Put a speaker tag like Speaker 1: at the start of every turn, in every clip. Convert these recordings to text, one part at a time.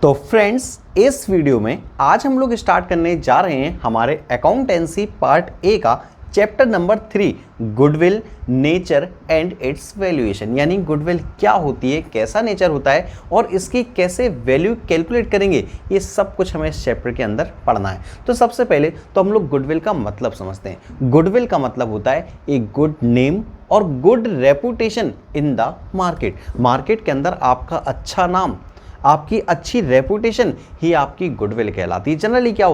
Speaker 1: तो फ्रेंड्स, इस वीडियो में आज हम लोग स्टार्ट करने जा रहे हैं हमारे अकाउंटेंसी पार्ट ए का chapter number 3 goodwill, nature and it's valuation. यानी गुडविल क्या होती है, कैसा नेचर होता है और इसकी कैसे वैल्यू कैलकुलेट करेंगे, ये सब कुछ हमें इस चैप्टर के अंदर पढ़ना है। तो सबसे पहले तो हम लोग गुडविल का मतलब समझते हैं। गुडविल का मतलब होता है एक गुड नेम और good reputation in the market. Market के अंदर आपका अच्छा नाम, आपकी अच्छी रेपुटेशन ही आपकी गुडविल कहलाती है। जनरली क्या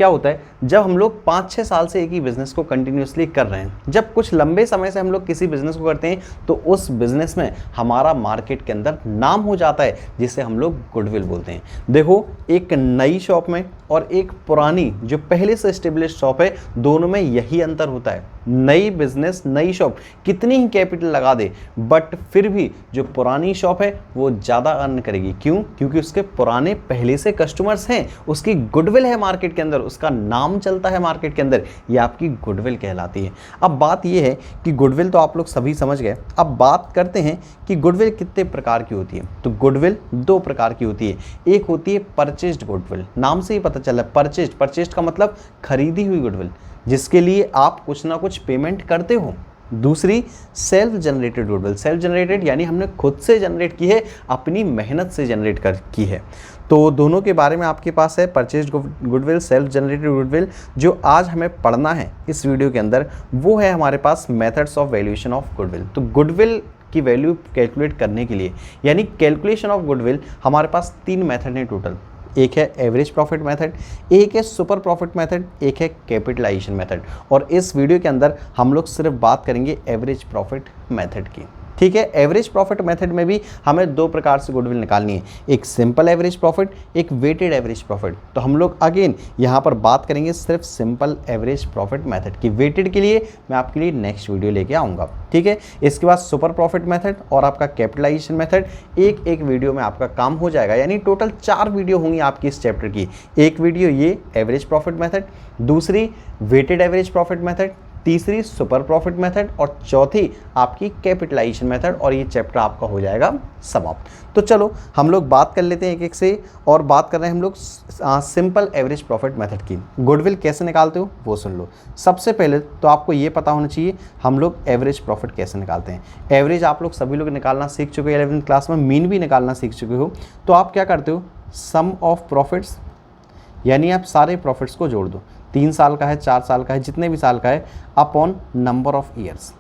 Speaker 1: होता है जब हम लोग 5-6 साल से एक ही बिजनेस को कंटिन्यूसली कर रहे हैं, जब कुछ लंबे समय से हम लोग किसी बिजनेस को करते हैं तो उस बिजनेस में हमारा मार्केट के अंदर नाम हो जाता है, जिसे हम लोग गुडविल बोलते हैं। देखो, एक नई शॉप में और एक पुरानी जो पहले से एस्टेब्लिश शॉप है, दोनों में यही अंतर होता है। नई बिजनेस, नई शॉप कितनी ही कैपिटल लगा दे, बट फिर भी जो पुरानी शॉप है वो ज़्यादा अर्न करेगी। क्यों? क्योंकि उसके पुराने पहले से कस्टमर्स हैं, उसकी गुडविल है मार्केट के अंदर, उसका नाम चलता है मार्केट के अंदर, ये आपकी गुडविल कहलाती है। अब बात ये है कि गुडविल तो आप लोग सभी समझ गए। अब बात करते हैं कि गुडविल कितने प्रकार की होती है। तो गुडविल 2 प्रकार की होती है। एक होती है परचेज्ड गुडविल, नाम से ही पता चला परचेज्ड का मतलब खरीदी हुई गुडविल, जिसके लिए आप कुछ ना कुछ पेमेंट करते हो। दूसरी self generated goodwill, self generated यानी हमने खुद से जनरेट की है, अपनी मेहनत से जनरेट की है। तो दोनों के बारे में आपके पास है, purchased goodwill, self generated goodwill. जो आज हमें पढ़ना है इस वीडियो के अंदर वो है हमारे पास methods of valuation of goodwill. तो गुडविल की वैल्यू कैलकुलेट करने के लिए यानी कैलकुलेशन ऑफ गुडविल हमारे पास 3 मेथड हैं टोटल। एक है एवरेज प्रॉफिट मेथड, एक है सुपर प्रॉफिट मेथड, एक है कैपिटलाइजेशन मेथड। और इस वीडियो के अंदर हम लोग सिर्फ बात करेंगे एवरेज प्रॉफिट मेथड की। ठीक है, एवरेज प्रॉफिट मेथड में भी हमें 2 प्रकार से गुडविल निकालनी है, एक सिंपल एवरेज प्रॉफिट, एक वेटेड एवरेज प्रॉफिट। तो हम लोग अगेन यहाँ पर बात करेंगे सिर्फ सिंपल एवरेज प्रॉफिट मेथड की। वेटेड के लिए मैं आपके लिए नेक्स्ट वीडियो लेके आऊँगा। ठीक है, इसके बाद सुपर प्रॉफिट मेथड और आपका कैपिटलाइजेशन मेथड एक वीडियो में आपका काम हो जाएगा। यानी टोटल 4 वीडियो होंगी आपकी इस चैप्टर की। एक वीडियो ये एवरेज प्रॉफिट मेथड, दूसरी वेटेड एवरेज प्रॉफिट मेथड, तीसरी सुपर प्रॉफिट मेथड और चौथी आपकी कैपिटलाइजेशन मेथड, और ये चैप्टर आपका हो जाएगा समाप्त। तो चलो हम लोग बात कर लेते हैं एक एक से। और बात कर रहे हैं हम लोग सिंपल एवरेज प्रॉफिट मेथड की। गुडविल कैसे निकालते हो वो सुन लो। सबसे पहले तो आपको ये पता होना चाहिए हम लोग एवरेज प्रॉफिट कैसे निकालते हैं। एवरेज आप लोग सभी लोग निकालना सीख चुके हो, 11वीं क्लास में मीन भी निकालना सीख चुके हो। तो आप क्या करते हो, सम ऑफ प्रॉफिट्स, यानी आप सारे प्रॉफिट्स को जोड़ दो, 3 साल का है, 4 साल का है, जितने भी साल का है, अपॉन नंबर ऑफ ईयर्स।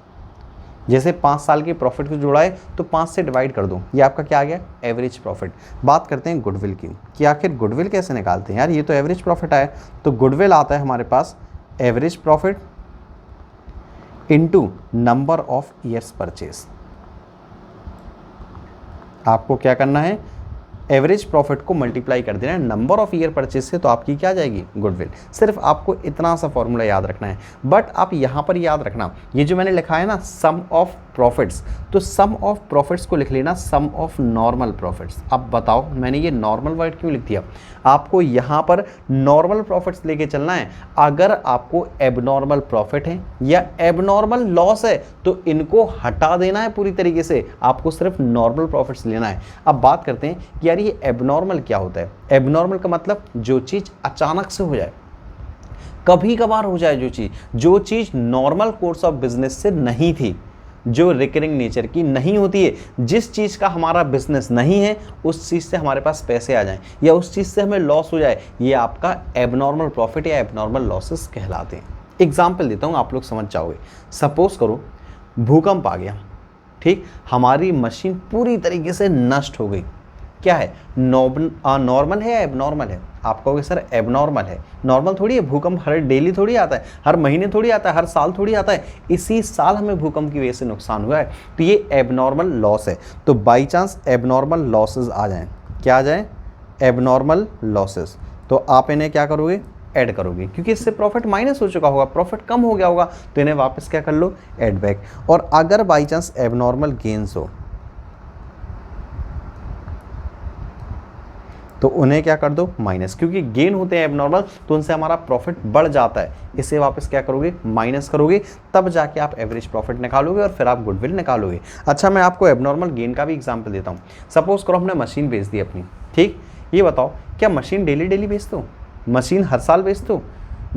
Speaker 1: जैसे 5 साल के प्रॉफिट को जोड़ा है तो 5 से डिवाइड कर दो, ये आपका क्या आ गया, एवरेज प्रॉफिट। बात करते हैं गुडविल की कि आखिर गुडविल कैसे निकालते हैं। यार ये तो एवरेज प्रॉफिट आया, तो गुडविल आता है हमारे पास average profit into number of years purchase. आपको क्या करना है, एवरेज प्रॉफिट को मल्टीप्लाई कर देना है नंबर ऑफ ईयर परचेज से, तो आपकी क्या आ जाएगी, गुडविल। सिर्फ आपको इतना सा फॉर्मूला याद रखना है। बट आप यहाँ पर याद रखना, ये जो मैंने लिखा है ना सम ऑफ प्रॉफिट्स, तो सम ऑफ प्रॉफिट्स को लिख लेना सम ऑफ नॉर्मल प्रॉफिट्स। अब बताओ मैंने ये नॉर्मल वर्ड क्यों लिख दिया, आपको यहाँ पर नॉर्मल प्रॉफिट्स लेके चलना है। अगर आपको एबनॉर्मल प्रॉफिट है या एबनॉर्मल लॉस है तो इनको हटा देना है पूरी तरीके से, आपको सिर्फ नॉर्मल प्रॉफिट्स लेना है। अब बात करते हैं कि यार ये एबनॉर्मल क्या होता है। एबनॉर्मल का मतलब जो चीज़ अचानक से हो जाए, कभी कभार हो जाए, जो चीज़ नॉर्मल कोर्स ऑफ बिजनेस से नहीं थी, जो रिकरिंग नेचर की नहीं होती है, जिस चीज़ का हमारा बिजनेस नहीं है उस चीज़ से हमारे पास पैसे आ जाएं या उस चीज़ से हमें लॉस हो जाए, ये आपका एबनॉर्मल प्रॉफिट या एबनॉर्मल लॉसेस कहलाते हैं। एग्जाम्पल देता हूँ, आप लोग समझ जाओगे। सपोज करो भूकंप आ गया, ठीक, हमारी मशीन पूरी तरीके से नष्ट हो गई। क्या है, नॉर्मल है या एबनॉर्मल है? आप कहोगे सर एबनॉर्मल है। नॉर्मल थोड़ी है, भूकंप हर डेली थोड़ी आता है, हर महीने थोड़ी आता है, हर साल थोड़ी आता है। इसी साल हमें भूकंप की वजह से नुकसान हुआ है, तो ये एबनॉर्मल लॉस है। तो बाई चांस एबनॉर्मल लॉसेस आ जाएं, क्या आ जाएं, एबनॉर्मल लॉसेस, तो आप इन्हें क्या करोगे, ऐड करोगे, क्योंकि इससे प्रॉफिट माइनस हो चुका होगा, प्रॉफिट कम हो गया होगा, तो इन्हें वापस क्या कर लो, ऐड बैक। और अगर बाई चांस एबनॉर्मल गेन्स हो तो उन्हें क्या कर दो, माइनस, क्योंकि गेन होते हैं एबनॉर्मल तो उनसे हमारा प्रॉफिट बढ़ जाता है, इसे वापस क्या करोगे, माइनस करोगे, तब जाके आप एवरेज प्रॉफिट निकालोगे और फिर आप गुडविल निकालोगे। अच्छा, मैं आपको एबनॉर्मल गेन का भी एग्जांपल देता हूँ। सपोज करो हमने मशीन बेच दी अपनी, ठीक, ये बताओ क्या मशीन डेली डेली बेचते हो? मशीन हर साल बेचते हो?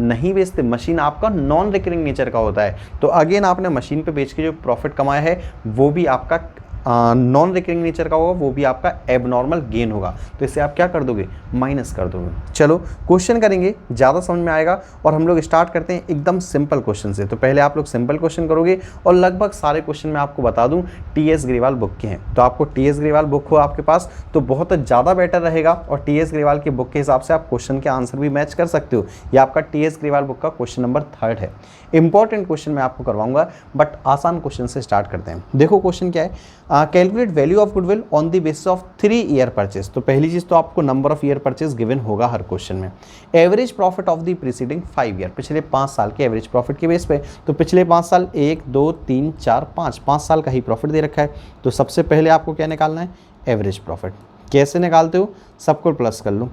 Speaker 1: नहीं बेचते। मशीन आपका नॉन रिकरिंग नेचर का होता है। तो अगेन आपने मशीन पे बेच के जो प्रॉफिट कमाया है वो भी आपका नॉन रिकरिंग नेचर का होगा, वो भी आपका एबनॉर्मल गेन होगा। तो इसे आप क्या कर दोगे? माइनस कर दोगे। चलो क्वेश्चन करेंगे, ज़्यादा समझ में आएगा। और हम लोग स्टार्ट करते हैं एकदम सिंपल क्वेश्चन से। तो पहले आप लोग सिंपल क्वेश्चन करोगे और लगभग सारे क्वेश्चन मैं आपको बता दूं टीएस ग्रेवाल बुक के हैं। तो आपको टीएस ग्रेवाल बुक हो आपके पास तो बहुत ज़्यादा बेटर रहेगा। और टीएस ग्रेवाल की बुक के हिसाब से आप क्वेश्चन के आंसर भी मैच कर सकते हो। ये आपका टीएस ग्रेवाल बुक का क्वेश्चन नंबर 3 है। इंपॉर्टेंट क्वेश्चन मैं आपको करवाऊंगा बट आसान क्वेश्चन से स्टार्ट करते हैं। देखो क्वेश्चन क्या है, calculate value of goodwill on the basis of 3 year purchase. तो पहली चीज तो आपको number of year purchase given होगा हर क्वेश्चन में। Average profit of the preceding 5 year, पिछले 5 साल के एवरेज प्रॉफिट के बेस पे। तो पिछले 5 साल 1 2 3 4 5 साल का ही प्रॉफिट दे रखा है। तो सबसे पहले आपको क्या निकालना है? Average profit. कैसे निकालते हो? सबको प्लस कर लो।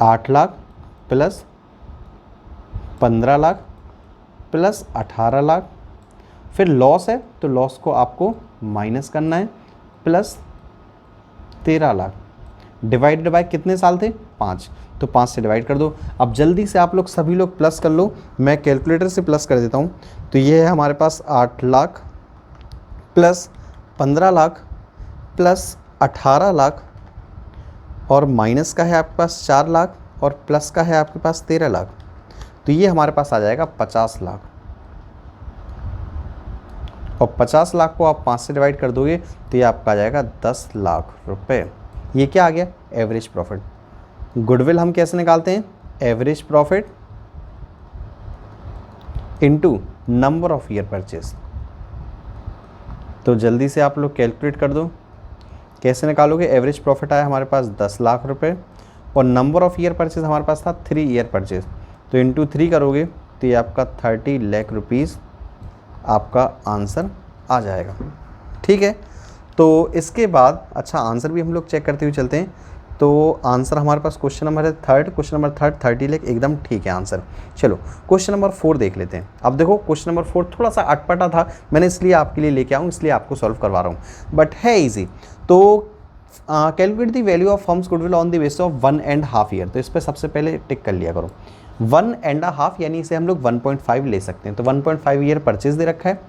Speaker 1: 8 लाख प्लस 15 लाख प्लस 18 लाख, फिर लॉस है तो लॉस को आपको माइनस करना है, प्लस 13 लाख डिवाइडेड बाय कितने साल थे? 5। तो 5 से डिवाइड कर दो। अब जल्दी से आप लोग सभी लोग प्लस कर लो, मैं कैलकुलेटर से प्लस कर देता हूँ। तो ये है हमारे पास 8 लाख प्लस 15 लाख प्लस 18 लाख, और माइनस का है आपके पास 4 लाख और प्लस का है आपके पास 13 लाख। तो ये हमारे पास आ जाएगा 50 लाख। और 50 लाख को आप 5 से डिवाइड कर दोगे तो ये आपका आ जाएगा 10 लाख रुपए। ये क्या आ गया? Average profit. गुडविल हम कैसे निकालते हैं? Average profit into number of year purchase. तो जल्दी से आप लोग कैलकुलेट कर दो। कैसे निकालोगे? एवरेज प्रॉफिट आया हमारे पास 10 लाख रुपए और नंबर ऑफ ईयर परचेज हमारे पास था 3 ईयर परचेज। तो इंटू 3 करोगे तो ये आपका 30 लाख रुपीज़ आपका आंसर आ जाएगा। ठीक है, तो इसके बाद अच्छा आंसर भी हम लोग चेक करते हुए चलते हैं। तो आंसर हमारे पास क्वेश्चन नंबर है 3, क्वेश्चन नंबर 3 30 लाख एकदम ठीक है आंसर। चलो क्वेश्चन नंबर 4 देख लेते हैं। अब देखो क्वेश्चन नंबर 4 थोड़ा सा अटपटा था, मैंने इसलिए आपके लिए लेके आऊँ, इसलिए आपको सॉल्व करवा रहा हूँ, बट है ईजी। तो calculate the value of firms goodwill on the basis of 1.5 year. तो इस पर सबसे पहले टिक कर लिया करो। 1.5 यानी इसे हम लोग 1.5 ले सकते हैं। तो 1.5 ईयर परचेज दे रखा है।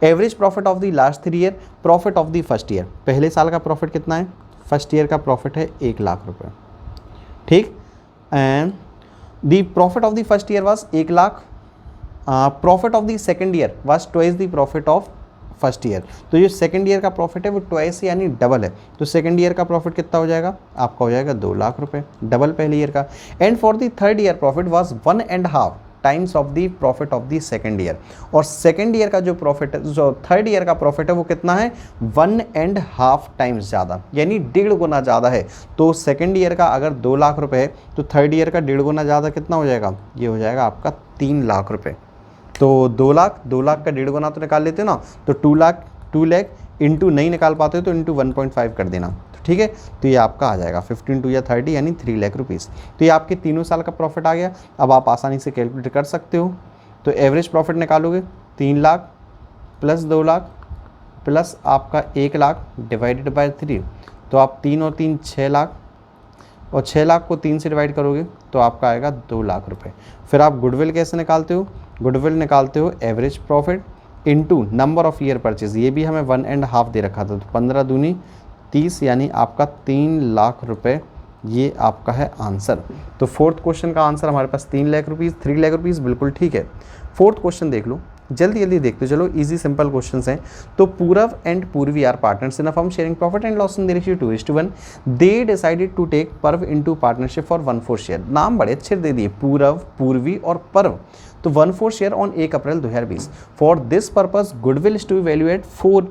Speaker 1: Average profit of the last 3 year, profit of the first year. पहले साल का प्रॉफिट कितना है? फर्स्ट ईयर का प्रॉफिट है 1 लाख रुपए। ठीक, and the profit of the first year was 1 lakh. Profit of the second year was twice the profit of first year. तो जो सेकंड ईयर का प्रॉफिट है वो ट्वाइस यानी डबल है। तो सेकंड ईयर का प्रॉफिट कितना हो जाएगा? आपका हो जाएगा 2 लाख रुपए, डबल पहले ईयर का। And for the third year profit was 1.5 times of the profit of the second year. और सेकंड ईयर का जो प्रॉफिट है, जो थर्ड ईयर का प्रॉफिट है वो कितना है? 1.5 टाइम्स ज़्यादा, यानी 1.5 गुना ज़्यादा है। तो सेकंड ईयर का अगर 2 लाख रुपए है तो थर्ड ईयर का 1.5 गुना ज़्यादा कितना हो जाएगा? ये हो जाएगा आपका 3 लाख रुपए। तो 2 लाख का 1.5 गुना तो निकाल लेते हो ना, तो 2 लाख इंटू नहीं निकाल पाते हो तो इंटू 1.5 कर देना। तो ठीक है, तो ये आपका आ जाएगा 15 2 या 30 यानी 3 लाख रुपीज़। तो ये आपके तीनों साल का प्रॉफिट आ गया। अब आप आसानी से कैलकुलेट कर सकते हो। तो एवरेज प्रॉफिट निकालोगे 3 लाख प्लस 2 लाख प्लस आपका 1 लाख डिवाइडेड बाय 3। तो आप 3 और 3 6 लाख, और 6 लाख को 3 से डिवाइड करोगे तो आपका आएगा 2 लाख रुपए। फिर आप गुडविल कैसे निकालते हो? गुडविल निकालते हो average profit into number of year purchase. ये भी हमें 1.5 दे रखा था, तो 15 दूनी 30 यानी आपका 3 लाख रुपए ये आपका है आंसर। तो फोर्थ क्वेश्चन का आंसर हमारे पास 3 लाख रुपीज़, 3 लाख रुपीज़ बिल्कुल ठीक है। फोर्थ क्वेश्चन देख लो, जल्दी जल्दी देखते चलो, इजी सिंपल क्वेश्चंस हैं। तो Purav and Purvi are partners in a firm sharing profit and loss in the ratio 2:1। They decided to take Parv into partnership for 1/4 share. नाम बड़े अच्छे दे दिए, पूरव, पूर्वी और पर्व। तो 1/4 share on 1 April 2020। For this purpose goodwill is to valuate 4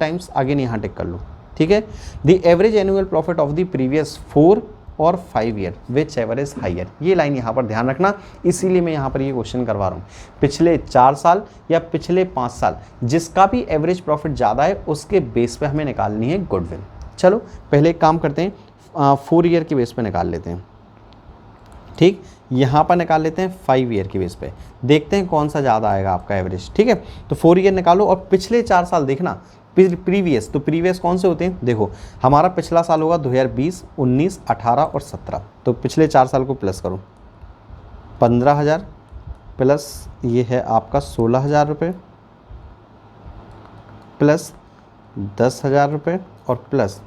Speaker 1: times again यहाँ tick कर लो। ठीक है, the average annual profit of the previous 4 और 5 year whichever is higher. ये लाइन यहाँ पर ध्यान रखना, इसीलिए मैं यहाँ पर ये क्वेश्चन करवा रहा हूँ। पिछले 4 साल या पिछले 5 साल जिसका भी एवरेज प्रॉफिट ज़्यादा है उसके बेस पे हमें निकालनी है गुडविल। चलो पहले एक काम करते हैं, 4 ईयर के बेस पे निकाल लेते हैं। ठीक, यहाँ पर निकाल लेते हैं 5 ईयर के बेस पे, देखते हैं कौन सा ज़्यादा आएगा आपका एवरेज। ठीक है, तो 4 ईयर निकालो और पिछले 4 साल देखना, प्रीवियस, तो प्रीवियस कौन से होते हैं, देखो हमारा पिछला साल होगा 2020, 19, 18 और 17, तो पिछले 4 साल को प्लस करो, 15,000 प्लस ये है आपका 16,000 रुपये प्लस 10,000 रुपये और प्लस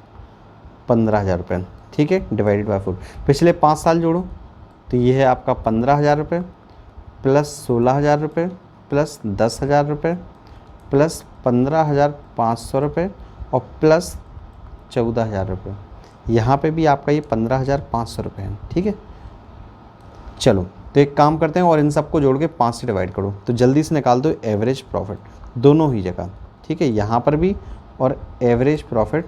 Speaker 1: 15,000 रुपये, ठीक है, डिवाइडेड बाय 4। पिछले 5 साल जोड़ो तो ये है आपका 15,000 रुपये प्लस 16,000 रुपये प्लस 10,000 रुपये प्लस 15,500 रुपये और प्लस 14,000 रुपये। यहाँ पे भी आपका ये 15,500 रुपये है, ठीक है। चलो तो एक काम करते हैं और इन सबको जोड़ के 5 से डिवाइड करो, तो जल्दी से निकाल दो एवरेज प्रॉफिट दोनों ही जगह, ठीक है, यहाँ पर भी और एवरेज प्रॉफिट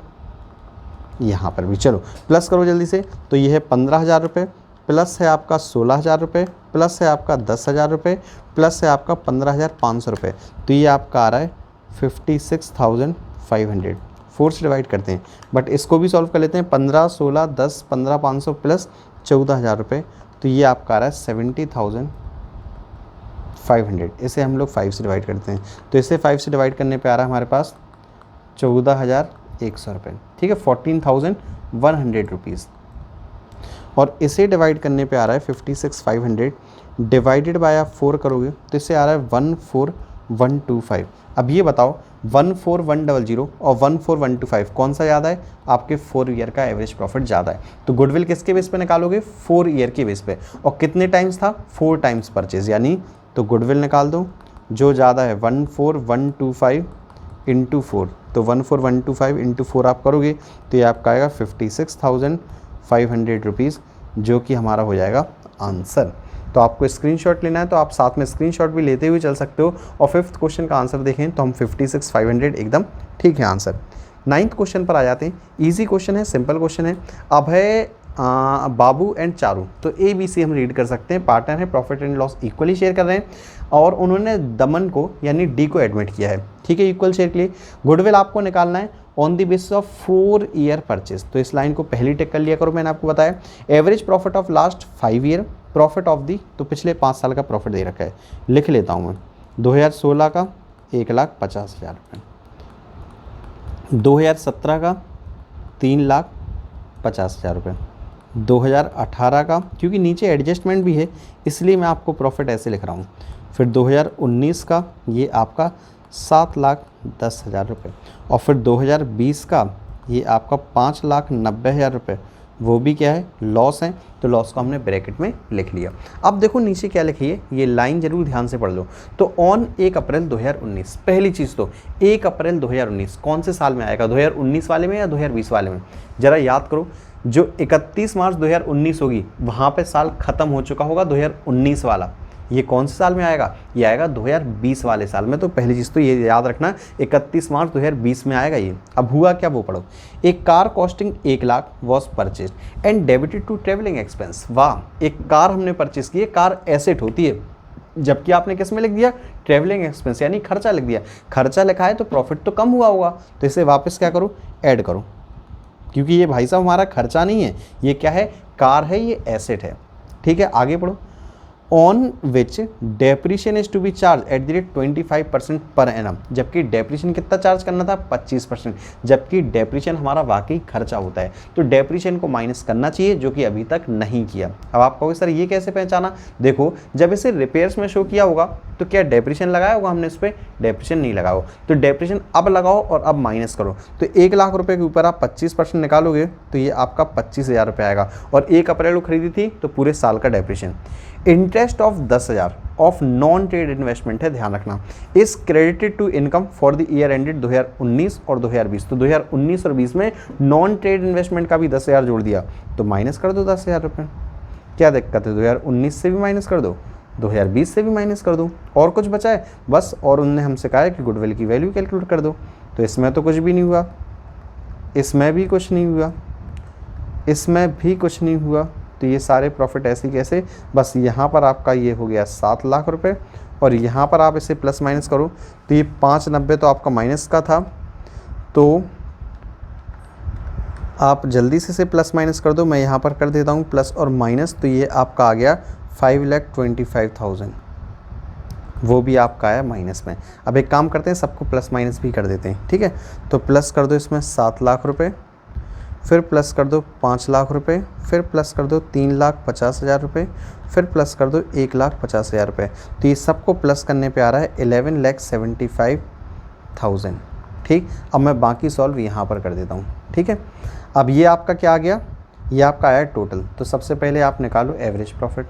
Speaker 1: यहाँ पर भी। चलो प्लस करो जल्दी से, तो ये है 15,000 रुपये प्लस है आपका 16,000 रुपये प्लस है आपका 10,000 रुपये प्लस है आपका 15,500 रुपये, तो ये आपका आ रहा है 56,500। 4 से डिवाइड करते हैं, बट इसको भी सॉल्व कर लेते हैं। 15, 16, 10, 15,500 प्लस 14,000 रुपये, तो ये आपका आ रहा है 70,500। इसे हम लोग 5 से डिवाइड करते हैं, तो इसे 5 से डिवाइड करने पे आ रहा है हमारे पास 14,100 रुपये, ठीक है, 14,100 रुपीज़। और इसे डिवाइड करने पे आ रहा है 56,500 डिवाइडेड बाय आप 4 करोगे तो इससे आ रहा है 14,125। अब ये बताओ 14,100 और 14,125 कौन सा ज़्यादा है, आपके 4 ईयर का एवरेज प्रॉफिट ज़्यादा है। तो गुडविल किसके बेस पे निकालोगे, 4 ईयर के बेस पे, और कितने टाइम्स था, 4 टाइम्स परचेज, यानी तो गुडविल निकाल दो जो ज़्यादा है 14,125 इंटू 4, तो 14,125 इंटू 4 आप करोगे तो ये आपका आएगा 56,500 रुपीज़, जो कि हमारा हो जाएगा आंसर। तो आपको स्क्रीनशॉट लेना है तो आप साथ में स्क्रीनशॉट भी लेते हुए चल सकते हो। और 5th क्वेश्चन का आंसर देखें तो हम 56,500 एकदम ठीक है आंसर। 9th क्वेश्चन पर आ जाते हैं। इजी क्वेश्चन है, सिंपल क्वेश्चन है। अभय, बाबू एंड चारू, तो ABC हम रीड कर सकते हैं। पार्टनर है, profit and loss equally share कर रहे हैं और उन्होंने दमन को यानी D को एडमिट किया है, ठीक है, इक्वल शेयर के लिए। गुडविल आपको निकालना है on the basis of 4 year purchase, तो इस लाइन को पहली टिक कर लिया करो, मैंने आपको बताया। Average profit of last 5 year, profit of the, तो पिछले 5 साल का प्रॉफिट दे रखा है, लिख लेता हूँ मैं। 2016 का 1,50,000 रुपये, 2017 का 3,50,000 रुपये, 2018 का, क्योंकि नीचे एडजस्टमेंट भी है इसलिए मैं आपको प्रॉफिट ऐसे लिख रहा हूँ। फिर 2019 का ये आपका 7,10,000 रुपये, और फिर 2020 का ये आपका 5,90,000 रुपये, वो भी क्या है, लॉस है, तो लॉस को हमने ब्रैकेट में लिख लिया। अब देखो नीचे क्या लिखी है, ये लाइन जरूर ध्यान से पढ़ लो। तो ऑन 1 अप्रैल 2019, पहली चीज़ तो 1 अप्रैल 2019 कौन से साल में आएगा, 2019 वाले में या 2020 वाले में, ज़रा याद करो। जो 31 मार्च 2019 होगी वहाँ पे साल ख़त्म हो चुका होगा 2019 वाला, ये कौन से साल में आएगा, ये आएगा 2020 वाले साल में। तो पहली चीज़ तो ये याद रखना 31 मार्च 2020 में आएगा ये। अब हुआ क्या वो पढ़ो। एक car costing 1 lakh was purchase and debited to travelling expense. वाह, एक कार हमने परचेज की है, कार एसेट होती है, जबकि आपने किस में लिख दिया, ट्रेवलिंग एक्सपेंस, यानी खर्चा लिख दिया। खर्चा लिखा है तो प्रॉफिट तो कम हुआ होगा, तो इसे वापस क्या करो, ऐड करो, क्योंकि ये भाई साहब हमारा खर्चा नहीं है, ये क्या है, कार है, ये एसेट है, ठीक है। आगे पढ़ो। On which depreciation is to be charged at the rate 25% per annum, जबकि डेप्रीशिएशन कितना चार्ज करना था, 25%, जबकि डेप्रीशिएशन हमारा वाकई खर्चा होता है, तो डेप्रीशिएशन को माइनस करना चाहिए, जो कि अभी तक नहीं किया। अब आप कहोगे सर ये कैसे पहचाना, देखो जब इसे रिपेयर्स में शो किया होगा तो क्या डेप्रीशिएशन लगाया होगा हमने, इस पर डेप्रीशिएशन नहीं लगाओ, तो डेप्रीशिएशन अब लगाओ और अब माइनस करो। तो 1 लाख रुपए के ऊपर आप 25% निकालोगे तो ये आपका 25,000 रुपये आएगा, और 1 अप्रैल को खरीदी थी तो पूरे साल का depreciation. Interest of 10,000 of non trade investment है, ध्यान रखना, is credited to income for the year ended 2019 और 2020। तो 2019 और 20 में नॉन ट्रेड इन्वेस्टमेंट का भी 10,000 जोड़ दिया, तो माइनस कर दो 10,000 रुपये, क्या दिक्कत है, 2019 से भी माइनस कर दो, 2020 से भी माइनस कर दो, और कुछ बचा है बस। और उनने हमसे कहा है कि गुडविल की वैल्यू कैलकुलेट कर दो, तो इसमें तो कुछ भी नहीं हुआ, इसमें भी कुछ नहीं हुआ, इसमें भी कुछ नहीं हुआ, तो ये सारे प्रॉफिट ऐसे कैसे, बस यहाँ पर आपका ये हो गया 7 लाख रुपए, और यहाँ पर आप इसे प्लस माइनस करो तो ये 590 तो आपका माइनस का था, तो आप जल्दी से इसे प्लस माइनस कर दो, मैं यहाँ पर कर देता हूँ प्लस और माइनस, तो ये आपका आ गया 5,25,000। वो भी आपका आया माइनस में। अब एक काम करते हैं, सबको प्लस माइनस भी कर देते हैं, ठीक है। तो प्लस कर दो इसमें 7 लाख रुपए, फिर प्लस कर दो 5 लाख रुपए, फिर प्लस कर दो 3,50,000 रुपये, फिर प्लस कर दो 1,50,000 रुपये। तो ये सबको प्लस करने पे आ रहा है 11,75,000। ठीक, अब मैं बाकी सॉल्व यहाँ पर कर देता हूँ, ठीक है। अब ये आपका क्या आ गया, ये आपका आया टोटल। तो सबसे पहले आप निकालो एवरेज प्रॉफिट।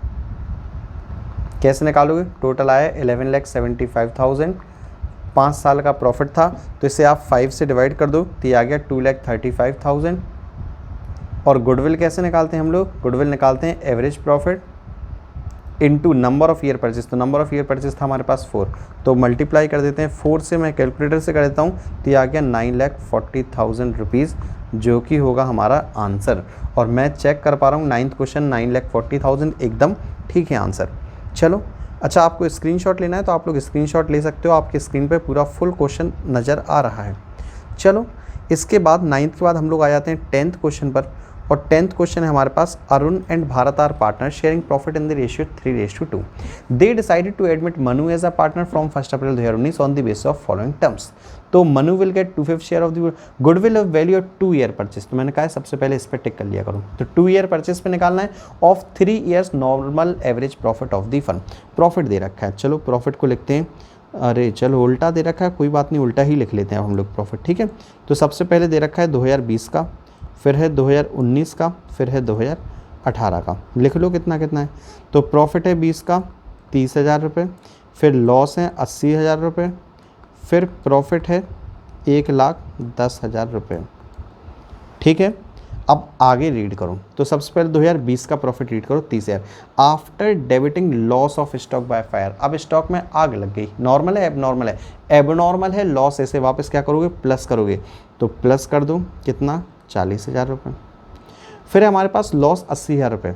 Speaker 1: कैसे निकालोगे, टोटल आया 11,75,000, 5 साल का प्रॉफिट था, तो इसे आप 5 से डिवाइड कर दो, तो ये आ गया 2,35,000। और गुडविल कैसे निकालते हैं हम लोग, गुडविल निकालते हैं average profit into number of year purchase. तो नंबर ऑफ ईयर परचेज था हमारे पास 4, तो मल्टीप्लाई कर देते हैं 4 से, मैं कैलकुलेटर से कर देता हूँ, तो ये आ गया 9,40,000 रुपीज़, जो कि होगा हमारा आंसर। और मैं चेक कर पा रहा हूँ 9th क्वेश्चन 9,40,000 एकदम ठीक है आंसर। चलो अच्छा, आपको स्क्रीनशॉट लेना है तो आप लोग स्क्रीनशॉट ले सकते हो, आपकी स्क्रीन पे पूरा फुल क्वेश्चन नज़र आ रहा है। चलो इसके बाद 9th के बाद हम लोग आ जाते हैं 10th क्वेश्चन पर। और 10th क्वेश्चन है हमारे पास, Arun and Bharat are partner sharing profit in the ratio 3:2। They decided to admit Manu as a partner from 1 April 2019 on the basis of following terms. तो Manu will get 2/5 share of the goodwill of value 2 year purchase. तो मैंने कहा है सबसे पहले इस पर tick कर लिया करूँ। तो 2 ईयर परचेज पे निकालना है of 3 years normal average profit of the firm. Profit दे रखा है, चलो प्रॉफिट को लिखते हैं, अरे चलो उल्टा दे रखा है, कोई बात नहीं, उल्टा ही लिख लेते हैं हम लोग प्रॉफिट, ठीक है। तो सबसे पहले दे रखा है 2020 का, फिर है 2019 का, फिर है 2018 का। लिख लो कितना कितना है। तो प्रॉफिट है 20 का 30,000 रुपये, फिर लॉस है 80,000 रुपये, फिर प्रॉफिट है 1,10,000 रुपये, ठीक है। अब आगे रीड करो, तो सबसे पहले 2020 का प्रॉफिट रीड करो 30,000 after debiting loss of stock by fire. अब स्टॉक में आग लग गई, नॉर्मल है एबनॉर्मल है, एबनॉर्मल है लॉस, ऐसे वापस क्या करोगे प्लस करोगे, तो प्लस कर दो कितना 40,000 रुपये। फिर हमारे पास लॉस 80,000 रुपये,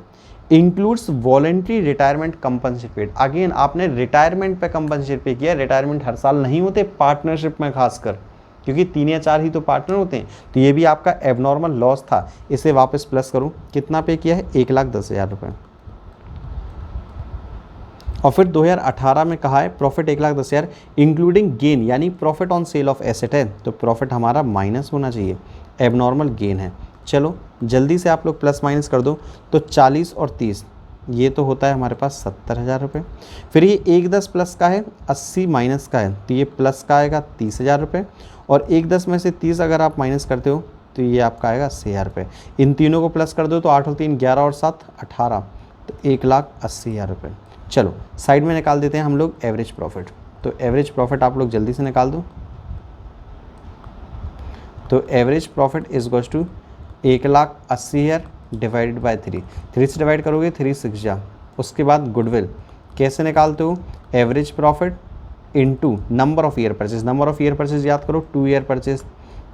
Speaker 1: includes voluntary retirement compensate paid. Again आपने रिटायरमेंट पे कंपनसेट पे किया, रिटायरमेंट हर साल नहीं होते पार्टनरशिप में खासकर, क्योंकि 3 या 4 ही तो पार्टनर होते हैं। तो ये भी आपका एबनॉर्मल लॉस था, इसे वापस प्लस करूं, कितना पे किया है 1,10,000 रुपये। और फिर 2018 में कहा है प्रॉफिट 1,10,000 इंक्लूडिंग गेन, यानी profit on sale of asset है, तो प्रॉफिट हमारा माइनस होना चाहिए, एबनॉर्मल गेन है। चलो जल्दी से आप लोग प्लस माइनस कर दो, तो 40 और 30 ये तो होता है हमारे पास 70,000 रुपये। फिर ये 1,10 प्लस का है, 80 माइनस का है, तो ये प्लस का आएगा 30,000 रुपये। और 1,10 में से 30 अगर आप माइनस करते हो तो ये आपका आएगा 80,000 रुपये। इन तीनों को प्लस कर दो, तो 8 और 3 11 और 7 18, तो 1,80,000 रुपये। चलो साइड में निकाल देते हैं हम लोग एवरेज प्रॉफिट। तो एवरेज प्रॉफिट आप लोग जल्दी से निकाल दो। तो average profit is goes to 1,80,000 divided by 3 से डिवाइड करोगे 3 6 जा। उसके बाद गुडविल कैसे निकालते हो, average profit into number of year purchase. Number of year purchase याद करो 2 ईयर परचेज,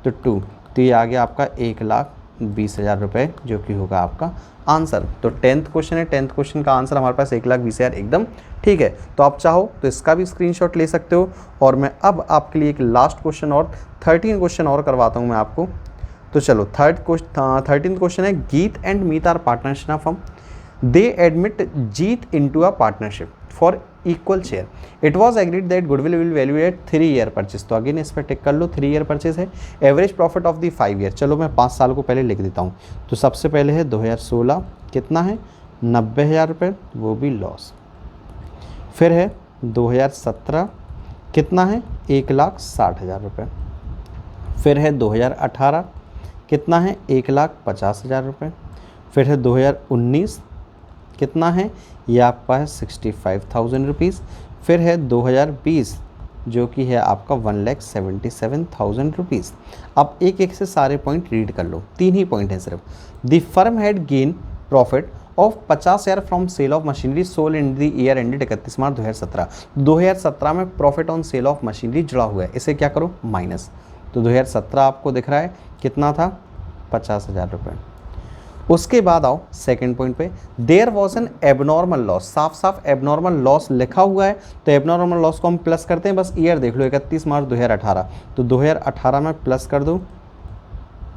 Speaker 1: तो 2, तो ये आ गया आपका 1,20,000 रुपये, जो कि होगा आपका आंसर। तो 10th क्वेश्चन है, 10th क्वेश्चन का आंसर हमारे पास 1,20,000 एकदम ठीक है। तो आप चाहो तो इसका भी स्क्रीनशॉट ले सकते हो। और मैं अब आपके लिए एक लास्ट क्वेश्चन और 13 क्वेश्चन और करवाता हूँ मैं आपको। तो चलो 13th क्वेश्चन है, Geet and Meet are partnership firm, they admit Jeet into a partnership for equal share, it was agreed that goodwill will value at 3 year purchase. तो अगेन इस पर टिक कर लो, 3 ईयर परचेज है। Average profit of the 5 year, चलो मैं 5 साल को पहले लिख देता हूँ। तो सबसे पहले है 2016 कितना है 90,000 रुपये, वो भी लॉस। फिर है 2017 कितना है 1,60,000 रुपये। फिर है 2018 कितना है 1,50,000 रुपये। फिर है 2019 कितना है, ये आपका है 65,000 रुपीज़। फिर है 2020 जो कि है आपका 1,77,000 रुपीज़। अब एक एक से सारे पॉइंट रीड कर लो, 3 ही पॉइंट हैं सिर्फ। The firm had gain profit of 50,000 from sale of machinery sold in the year ended 31 March 2017। 2017 में profit on sale of machinery जुड़ा हुआ है, इसे क्या करो माइनस। तो 2017 आपको दिख रहा है कितना था 50,000 रुपये। उसके बाद आओ सेकंड पॉइंट पे, there was an abnormal loss, साफ साफ एबनॉर्मल लॉस लिखा हुआ है। तो एबनॉर्मल लॉस को हम प्लस करते हैं, बस ईयर देख लो 31 मार्च 2018। तो 2018 में प्लस कर दो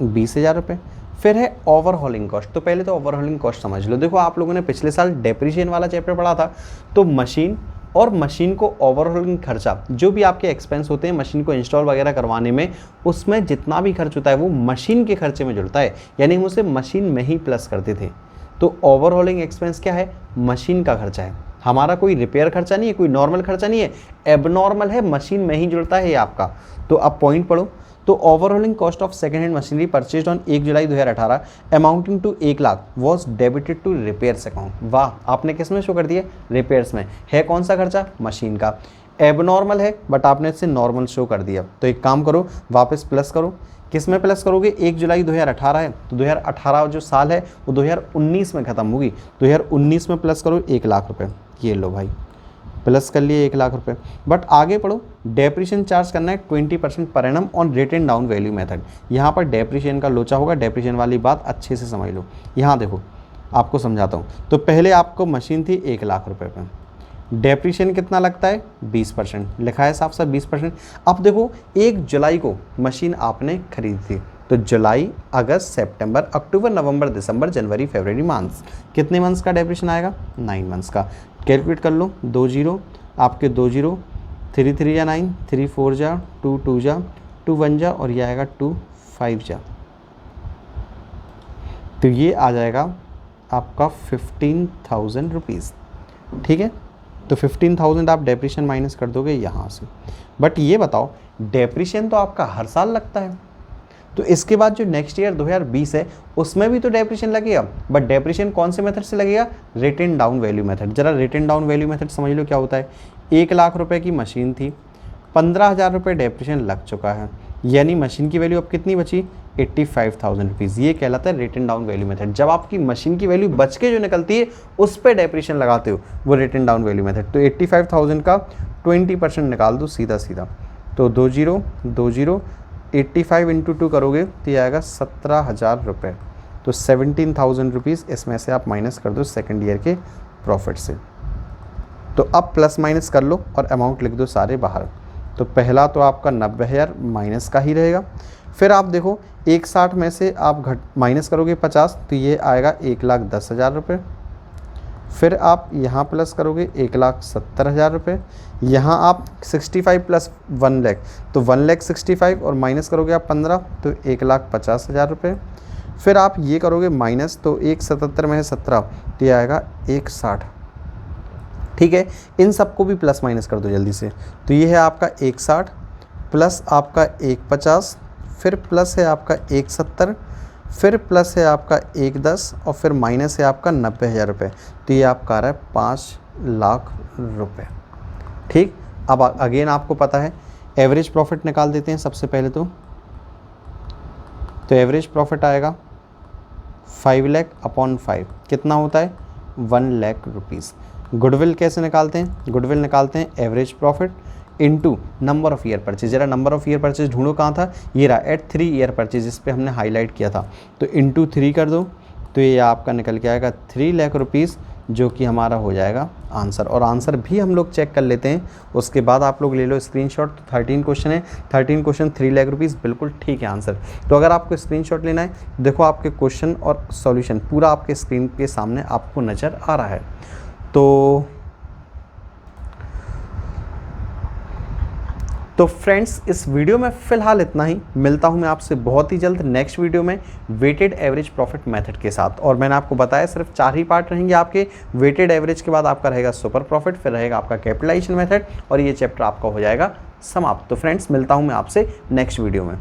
Speaker 1: 20,000 रुपये। फिर है ओवरहॉलिंग कॉस्ट। तो पहले तो ओवरहॉलिंग कॉस्ट समझ लो। देखो आप लोगों ने पिछले साल डेप्रिशिएशन वाला चैप्टर पढ़ा था, तो मशीन और मशीन को ओवरऑल खर्चा, जो भी आपके एक्सपेंस होते हैं मशीन को इंस्टॉल वगैरह करवाने में, उसमें जितना भी खर्च होता है वो मशीन के खर्चे में जुड़ता है, यानी हम उसे मशीन में ही प्लस करते थे। तो ओवरऑलिंग एक्सपेंस क्या है, मशीन का खर्चा है, हमारा कोई रिपेयर खर्चा नहीं है, कोई नॉर्मल खर्चा नहीं है, एबनॉर्मल है, मशीन में ही जुड़ता है ये आपका। तो अब पॉइंट पढ़ो। तो overhauling cost of second hand machinery purchased on 1 July 2018 amounting to 1 lakh was debited to repairs account. वाह, आपने किस में शो कर दिया, रिपेयर्स में। है कौन सा खर्चा, मशीन का। एबनॉर्मल है बट आपने इसे नॉर्मल शो कर दिया। तो एक काम करो, वापस प्लस करो। किस में प्लस करोगे, 1 जुलाई 2018 है तो 2018 जो साल है वो 2019 में ख़त्म होगी, 2019 में प्लस करो 1 लाख रुपए। ये लो भाई, प्लस कर लिए 1 लाख रुपए। बट आगे पढ़ो, डेप्रिशिएशन चार्ज करना है 20% per annum on written down value method. यहाँ पर डेप्रिशिएशन का लोचा होगा, डेप्रिशिएशन वाली बात अच्छे से समझ लो। यहाँ देखो आपको समझाता हूँ। तो पहले आपको मशीन थी 1 लाख रुपए पे, डेप्रिशिएशन कितना लगता है, 20%, लिखा है साफ साफ 20%। अब देखो 1 जुलाई को मशीन आपने खरीदी थी, तो जुलाई, अगस्त, सितंबर, अक्टूबर, नवंबर, दिसंबर, जनवरी, फरवरी मंथ्स, कितने मंथ्स का डेप्रिशिएशन आएगा, 9 मंथ्स का। कैलकुलेट कर लो, 2 जीरो आपके 2 जीरो, 3 3 जा 9, 3 4 जा 2 2 जा 2 1 जा और ये आएगा 2 5 जा। तो ये आ जाएगा आपका 15,000 रुपीज़। ठीक है, तो 15,000 आप डेप्रिशिएशन माइनस कर दोगे यहाँ से। बट ये बताओ, डेप्रिशिएशन तो आपका हर साल लगता है, तो इसके बाद जो नेक्स्ट ईयर 2020 है उसमें भी तो डेप्रिशिएशन लगेगा, बट डेप्रिशिएशन कौन से मेथड से लगेगा, रिटन डाउन वैल्यू मेथड। जरा रिटन डाउन वैल्यू मेथड समझ लो क्या होता है। 1 लाख रुपए की मशीन थी, 15,000 रुपये डेप्रिशिएशन लग चुका है, यानी मशीन की वैल्यू अब कितनी बची, 85,000 रुपीज़। ये कहलाता है रिटन डाउन वैल्यू मेथड। जब आपकी मशीन की वैल्यू बच के जो निकलती है उस पर डेप्रिशिएशन लगाते हो, वो रिटन डाउन वैल्यू मेथड। तो 85,000 का 20% निकाल दो सीधा सीधा, तो 2 जीरो 2 जीरो, 85 इंटू 2 करोगे तो ये आएगा 17,000 रुपये। तो 17,000 रुपीज़ इसमें से आप माइनस कर दो सेकेंड ईयर के प्रॉफिट से। तो अब प्लस माइनस कर लो और अमाउंट लिख दो सारे बाहर। तो पहला तो आपका 90,000 माइनस का ही रहेगा। फिर आप देखो 160 में से आप माइनस करोगे 50, तो ये आएगा 1,10,000 रुपये। फिर आप यहाँ प्लस करोगे 1,70,000 रुपये। यहाँ आप 65 प्लस 1 लाख, तो 1,65,000 और माइनस करोगे आप 15, तो 1,50,000 रुपये। फिर आप ये करोगे माइनस, तो 177 में है 17, तो ये आएगा 160। ठीक है, इन सबको भी प्लस माइनस कर दो जल्दी से। तो ये है आपका 160 प्लस आपका 150, फिर प्लस है आपका 170, फिर प्लस है आपका 110 और फिर माइनस है आपका 90,000 रुपये। तो ये आपका आ रहा है 5 लाख रुपये। ठीक, अब अगेन आपको पता है एवरेज प्रॉफिट निकाल देते हैं सबसे पहले। तो एवरेज प्रॉफिट आएगा 5 लाख अपॉन 5, कितना होता है, 1 लाख रुपीज़। गुडविल कैसे निकालते हैं, गुडविल निकालते हैं average profit into number of year purchase. जरा नंबर ऑफ़ ईयर परचेज ढूंढो कहाँ था, ये रहा, एट 3 ईयर परचेज, इस पे हमने हाईलाइट किया था। तो इनटू 3 कर दो, तो ये आपका निकल के आएगा 3 लाख रुपीज़, जो कि हमारा हो जाएगा आंसर। और आंसर भी हम लोग चेक कर लेते हैं, उसके बाद आप लोग ले लो स्क्रीनशॉट। तो 13 क्वेश्चन है, 13 क्वेश्चन 3 लाख रुपीज़, बिल्कुल ठीक है आंसर। तो अगर आपको स्क्रीनशॉट लेना है, देखो आपके क्वेश्चन और सॉल्यूशन पूरा आपके स्क्रीन के सामने आपको नज़र आ रहा है। तो फ्रेंड्स, इस वीडियो में फ़िलहाल इतना ही। मिलता हूं मैं आपसे बहुत ही जल्द नेक्स्ट वीडियो में वेटेड एवरेज प्रॉफिट मेथड के साथ। और मैंने आपको बताया सिर्फ 4 ही पार्ट रहेंगे आपके। वेटेड एवरेज के बाद आपका रहेगा सुपर प्रॉफिट, फिर रहेगा आपका कैपिटलाइजेशन मेथड, और ये चैप्टर आपका हो जाएगा समाप्त। तो फ्रेंड्स, मिलता हूं मैं आपसे नेक्स्ट वीडियो में।